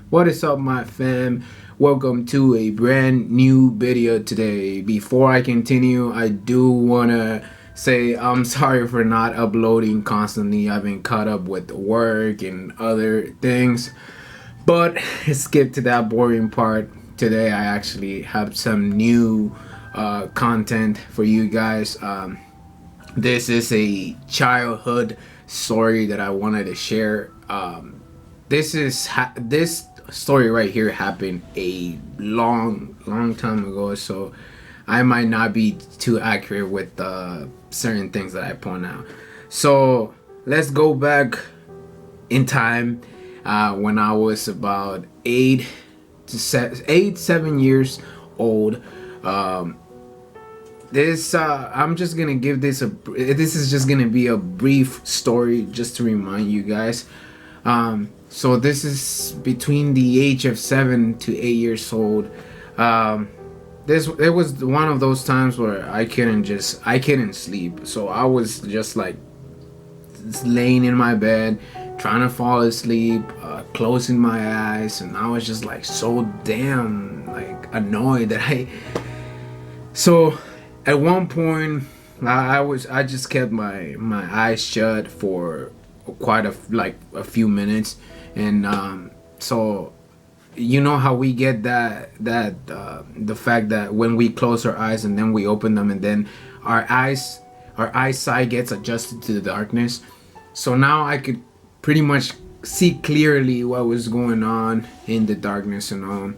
What is up, my fam? Welcome to a brand new video today. Before I continue, I do wanna say I'm sorry for not uploading constantly. I've been caught up with work and other things, but skip to that boring part. Today I actually have some new content for you guys. This is a childhood story that I wanted to share. This story right here happened a long time ago, so I might not be too accurate with certain things that I point out. So let's go back in time when I was about 7 years old. I'm just gonna give this this is just gonna be a brief story just to remind you guys. So this is between the age of 7 to 8 years old. It was one of those times where I couldn't sleep. So I was just like laying in my bed, trying to fall asleep, closing my eyes, and I was just like so damn like annoyed that So at one point I just kept my eyes shut for quite a few minutes. And so you know how we get the fact that when we close our eyes and then we open them, and then our eyesight gets adjusted to the darkness. So now I could pretty much see clearly what was going on in the darkness and all.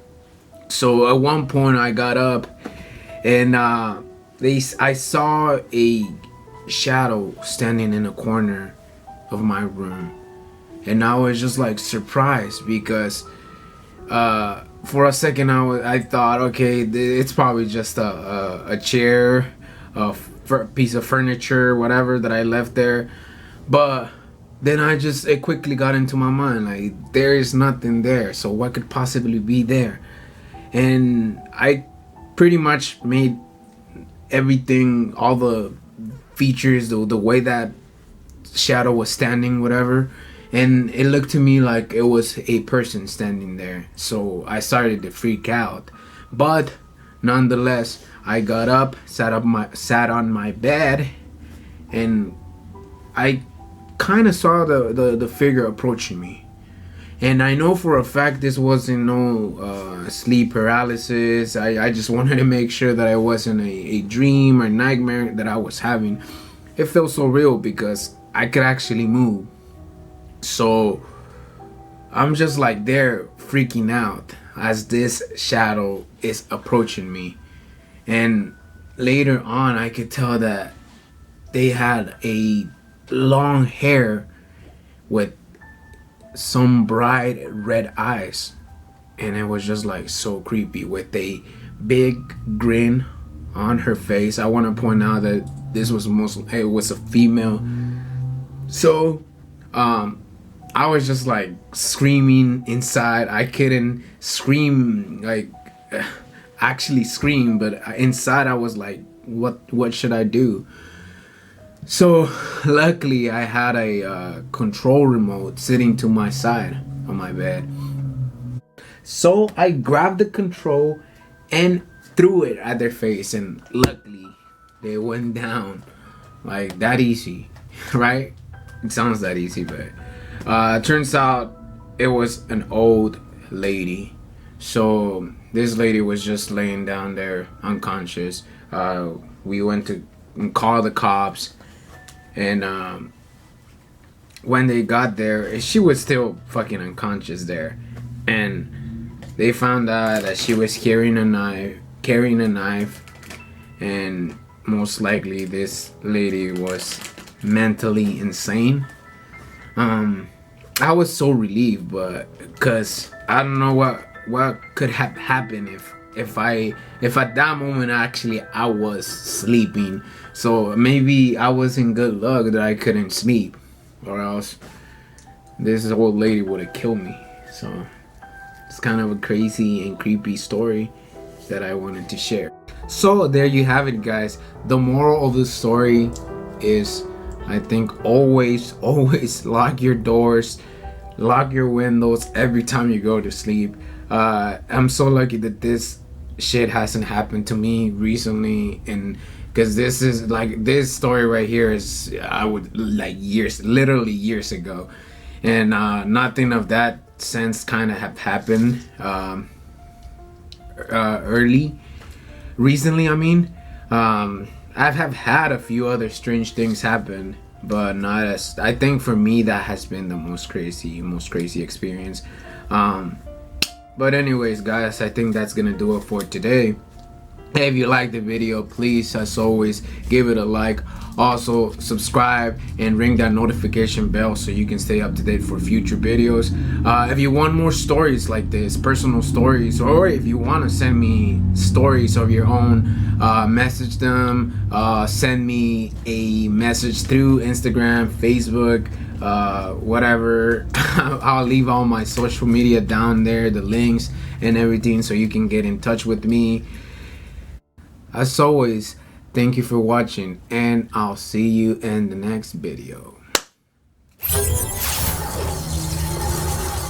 So at one point I got up, and I saw a shadow standing in a corner of my room. And I was just like surprised because for a second I thought, okay, it's probably just a chair, a piece of furniture, whatever that I left there. But then it quickly got into my mind, like, there is nothing there, so what could possibly be there? And I pretty much made everything, all the features, the way that shadow was standing, whatever, and it looked to me like it was a person standing there. So I started to freak out, but nonetheless I got up, sat on my bed, and I kind of saw the figure approaching me. And I know for a fact this wasn't no sleep paralysis. I just wanted to make sure that it wasn't a dream or nightmare that I was having. It felt so real because I could actually move. So I'm just like there freaking out as this shadow is approaching me. And later on I could tell that they had a long hair with some bright red eyes, and it was just like so creepy with a big grin on her face. I want to point out that it was a female. So I was just like screaming inside. I couldn't scream, like actually scream, but inside I was like, what should I do? So luckily I had a control remote sitting to my side on my bed. So I grabbed the control and threw it at their face, and luckily they went down like that easy, right? It sounds that easy, but turns out it was an old lady. So this lady was just laying down there unconscious. We went to call the cops, and when they got there, she was still fucking unconscious there, and they found out that she was carrying a knife, and most likely this lady was mentally insane. I was so relieved, but because I don't know what could have happened if at that moment actually I was sleeping. So maybe I was in good luck that I couldn't sleep, or else this old lady would have killed me. So it's kind of a crazy and creepy story that I wanted to share. So there you have it, guys. The moral of the story is, I think, always lock your doors, lock your windows every time you go to sleep. I'm so lucky that this shit hasn't happened to me recently, and because this is like, this story right here is, I would like years, literally years ago, and nothing of that sense kind of have happened early recently. I mean, I've have had a few other strange things happen, but not as, I think for me that has been the most crazy experience. Um, but anyways, guys, I think that's gonna do it for today. Hey, if you liked the video, please, as always, give it a like. Also, subscribe and ring that notification bell so you can stay up to date for future videos. If you want more stories like this, personal stories, or if you want to send me stories of your own, message them. Send me a message through Instagram, Facebook, whatever. I'll leave all my social media down there, the links and everything, so you can get in touch with me. As always, thank you for watching, and I'll see you in the next video.